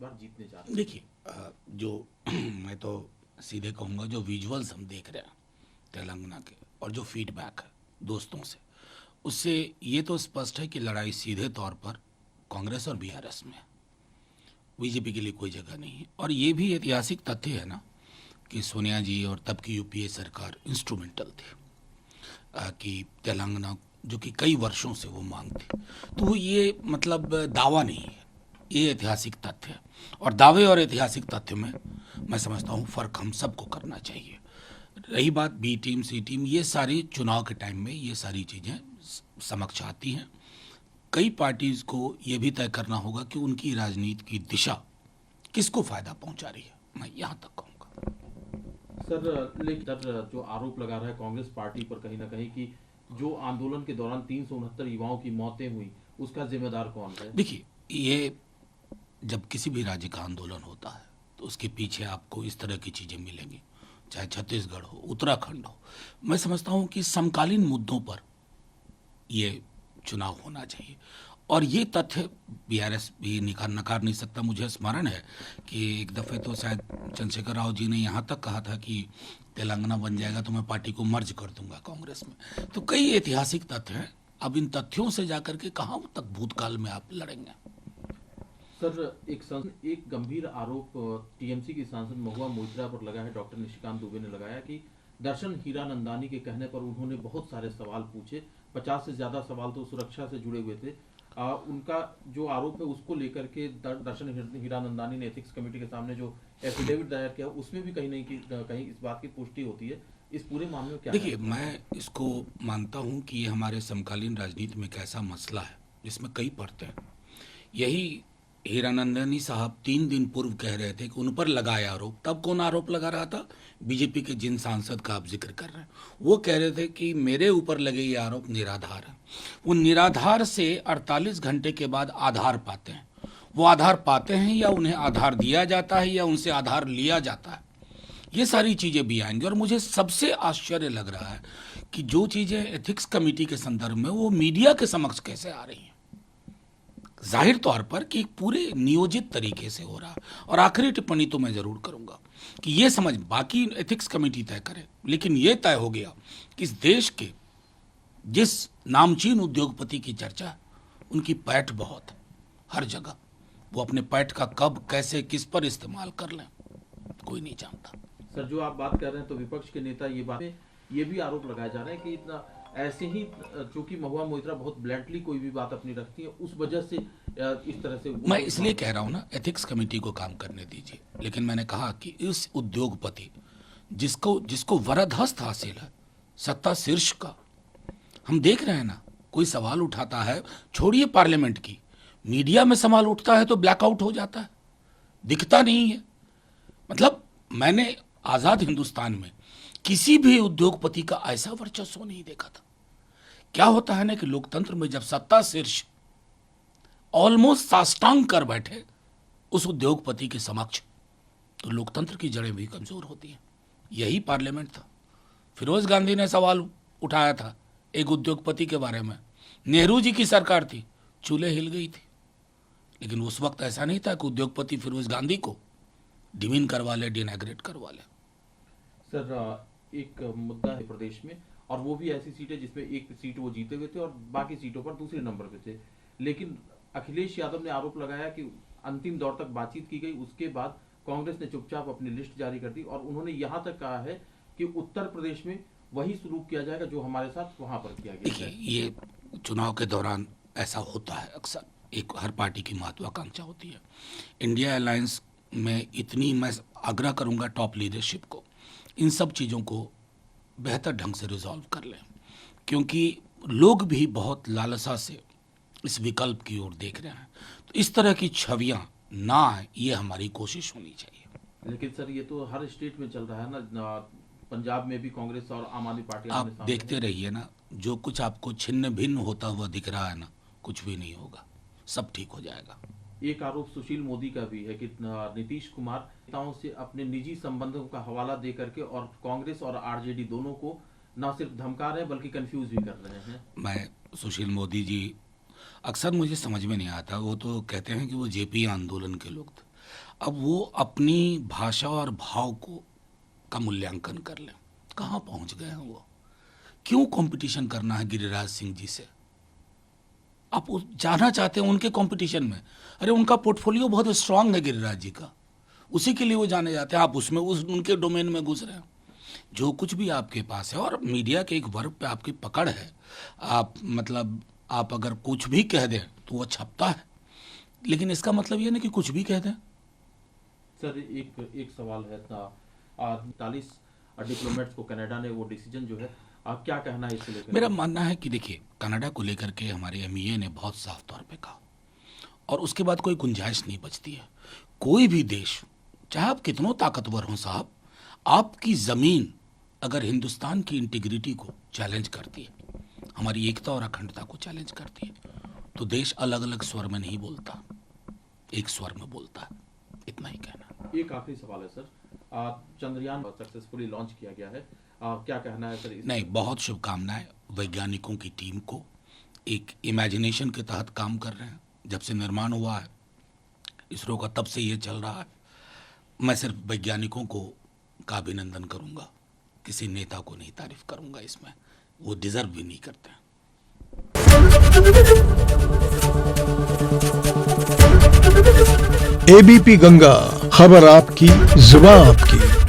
बार जीतने जा रहे हैं? देखिए, जो मैं तो सीधे कहूँगा, जो विजुअल्स हम देख रहे हैं तेलंगाना के और जो फीडबैक है दोस्तों से, उससे ये तो स्पष्ट है कि लड़ाई सीधे तौर पर कांग्रेस और बीआरएस में है। बीजेपी के लिए कोई जगह नहीं है। और ये भी ऐतिहासिक तथ्य है ना कि सोनिया जी और तब की यूपीए सरकार इंस्ट्रूमेंटल थी कि तेलंगाना, जो कि कई वर्षों से वो मांग थी, तो वो ये मतलब दावा नहीं है, ये ऐतिहासिक तथ्य है। और दावे और ऐतिहासिक तथ्य में मैं समझता हूँ फ़र्क हम सबको करना चाहिए। रही बात बी टीम सी टीम, ये सारी चुनाव के टाइम में ये सारी चीज़ें समक्ष आती हैं। कई पार्टीज़ को ये भी तय करना होगा कि उनकी राजनीति की दिशा किसको फ़ायदा पहुंचा रही है, मैं यहाँ तक कहूँगा। सर, लेकिन सर, जो आरोप लगा रहा है कांग्रेस पार्टी पर कहीं ना कहीं कि जो आंदोलन के दौरान 369 युवाओं की मौतें हुई, उसका जिम्मेदार कौन है? देखिए, ये जब किसी भी राज्य का आंदोलन होता है तो उसके पीछे आपको इस तरह की चीज़ें मिलेंगी, चाहे छत्तीसगढ़ हो, उत्तराखंड हो। मैं समझता हूँ कि समकालीन मुद्दों पर ये चुनाव होना चाहिए। और ये तथ्य बीआरएस भी नकार नहीं सकता। मुझे स्मरण है कि एक दफ़े तो शायद चंद्रशेखर राव जी ने यहाँ तक कहा था कि तेलंगाना बन जाएगा तो मैं पार्टी को मर्ज कर दूंगा कांग्रेस में। तो कई ऐतिहासिक तथ्य हैं। अब इन तथ्यों से जाकर के कहाँ तक भूतकाल में आप लड़ेंगे। सर, एक गंभीर आरोप टीएमसी की सांसद महुआ मोइत्रा पर लगा है। डॉक्टर निशिकांत दुबे ने लगाया कि दर्शन हीरानंदानी के कहने पर उन्होंने बहुत सारे सवाल पूछे। 50 से ज्यादा सवाल तो सुरक्षा से जुड़े हुए थे। उनका जो आरोप है उसको लेकर के दर्शन हीरानंदानी ने एथिक्स कमेटी के सामने जो एफिडेविट दायर किया, उसमें भी कहीं इस बात की पुष्टि होती है। इस पूरे मामले में क्या देखिए, मैं इसको मानता हूँ कि ये हमारे समकालीन राजनीति में एक ऐसा मसला है जिसमें कई परतें हैं। यही हीरानंदानी साहब 3 दिन पूर्व कह रहे थे कि उन पर लगाया आरोप। तब कौन आरोप लगा रहा था? बीजेपी के जिन सांसद का आप जिक्र कर रहे हैं, वो कह रहे थे कि मेरे ऊपर लगे ये आरोप निराधार है। वो निराधार से 48 घंटे के बाद आधार पाते हैं। वो आधार पाते हैं या उन्हें आधार दिया जाता है या उनसे आधार लिया जाता है, ये सारी चीज़ें भी आएंगी। और मुझे सबसे आश्चर्य लग रहा है कि जो चीज़ें एथिक्स कमेटी के संदर्भ में वो मीडिया के समक्ष कैसे आ रही हैं, जाहिर तौर पर कि पूरे नियोजित तरीके से हो रहा है। और आखिरी टिप्पणी तो मैं ज़रूर करूंगा कि ये समझ, बाकी एथिक्स कमेटी तय करे, लेकिन ये तय हो गया कि इस देश के जिस नामचीन उद्योगपति की चर्चा है, उनकी पैठ बहुत है हर जगह। वो अपने पैठ का कब, कैसे, किस पर इस्तेमाल कर लें, कोई नहीं जानता। सर, जो आप बात कर रहे हैं तो विपक्ष के नेता ये भी आरोप लगाए जा रहे हैं कि इतना ऐसे ही, चूंकि महुआ मोइत्रा बहुत ब्लैंटली कोई भी बात अपनी रखती है, उस वजह से इस तरह से मैं इसलिए कह रहा हूं ना, एथिक्स कमेटी को काम करने दीजिए। लेकिन मैंने कहा कि इस उद्योगपति जिसको जिसको वरदहस्त हासिल है सत्ता शीर्ष का, हम देख रहे हैं ना, कोई सवाल उठाता है, छोड़िए पार्लियामेंट की, मीडिया में सवाल उठता है तो ब्लैकआउट हो जाता है, दिखता नहीं है। मतलब मैंने आज़ाद हिंदुस्तान में किसी भी उद्योगपति का ऐसा वर्चस्व नहीं देखा था। क्या होता है ना कि लोकतंत्र में जब सत्ता शीर्ष ऑलमोस्ट साष्टांग कर बैठे उस उद्योगपति के समक्ष, तो लोकतंत्र की जड़ें भी कमजोर होती हैं। यही पार्लियामेंट था। फिरोज गांधी ने सवाल उठाया था एक उद्योगपति के बारे में, नेहरू जी की सरकार थी, चूल्हे हिल गई थी। लेकिन उस वक्त ऐसा नहीं था कि उद्योगपति फिरोज गांधी को डिमीन करवा ले, डिनैग्रेट करवा ले। सर, एक मुद्दा है प्रदेश में, और वो भी ऐसी सीट है जिसमें एक सीट वो जीते हुए थे और बाकी सीटों पर दूसरे नंबर पे थे। लेकिन अखिलेश यादव ने आरोप लगाया कि अंतिम दौर तक बातचीत की गई, उसके बाद कांग्रेस ने चुपचाप अपनी लिस्ट जारी कर दी और उन्होंने यहां तक कहा है कि उत्तर प्रदेश में वही सलूक किया जाएगा जो हमारे साथ वहां पर किया गया देखिए, है। ये चुनाव के दौरान ऐसा होता है अक्सर, एक हर पार्टी की महत्वाकांक्षा होती है। इंडिया अलायंस में इतनी मैं आग्रह करूंगा टॉप लीडरशिप को, इन सब चीज़ों को बेहतर ढंग से रिजॉल्व कर लें, क्योंकि लोग भी बहुत लालसा से इस विकल्प की ओर देख रहे हैं। तो इस तरह की छवियां ना आए, ये हमारी कोशिश होनी चाहिए। लेकिन सर, ये तो हर स्टेट में चल रहा है ना। पंजाब में भी कांग्रेस और आम आदमी पार्टी आप देखते रहिए ना, जो कुछ आपको छिन्न भिन्न होता हुआ दिख रहा है ना, कुछ भी नहीं होगा, सब ठीक हो जाएगा। एक आरोप सुशील मोदी का भी है कि नीतीश कुमार नेताओं से अपने निजी संबंधों का हवाला दे करके और कांग्रेस और आरजेडी दोनों को न सिर्फ धमका रहे हैं बल्कि कंफ्यूज भी कर रहे हैं। मैं सुशील मोदी जी अक्सर मुझे समझ में नहीं आता, वो तो कहते हैं कि वो जेपी आंदोलन के लोग थे। अब वो अपनी भाषा और भाव को का मूल्यांकन कर लें। कहाँ पहुंच गए हैं वो? क्यों कंपटीशन करना है गिरिराज सिंह जी से? आप जाना चाहते हैं उनके कंपटीशन में? अरे उनका पोर्टफोलियो बहुत स्ट्रांग है गिरिराज जी का, उसी के लिए वो जाने जाते हैं। आप उसमें उनके डोमेन में घुस रहे हैं। जो कुछ भी आपके पास है, और मीडिया के एक वर्ग पे आपकी पकड़ है, आप अगर कुछ भी कह दें तो वो छपता है, लेकिन इसका मतलब ये नहीं कि कुछ भी कह दें। सर एक सवाल है, 43 डिप्लोमेट्स को कनाडा ने वो डिसीजन जो है, आप क्या कहना है इससे लेकर? मेरा मानना है कि देखिए, कनाडा को लेकर के हमारे एमईए ने बहुत साफ तौर पे कहा, और उसके बाद कोई गुंजाइश नहीं बचती है। कोई भी देश, चाहे आप कितनों ताकतवर हों साहब, आपकी जमीन अगर हिंदुस्तान की इंटीग्रिटी को चैलेंज करती है, हमारी एकता और अखंडता को चैलेंज करती है, तो देश अलग अलग स्वर में नहीं बोलता, एक स्वर में बोलता है। इतना ही कहना। एक आखिरी सवाल है सर, चंद्रयान सक्सेसफुली लॉन्च किया गया है, क्या कहना है सर? नहीं, बहुत शुभकामनाएं वैज्ञानिकों की टीम को। एक इमेजिनेशन के तहत काम कर रहे हैं, जब से निर्माण हुआ है इसरो का तब से ये चल रहा है। मैं सिर्फ वैज्ञानिकों का अभिनंदन करूंगा, किसी नेता को नहीं तारीफ करूंगा, इसमें वो डिजर्व भी नहीं करते हैं। एबीपी गंगा, खबर आपकी, जुबान आपकी।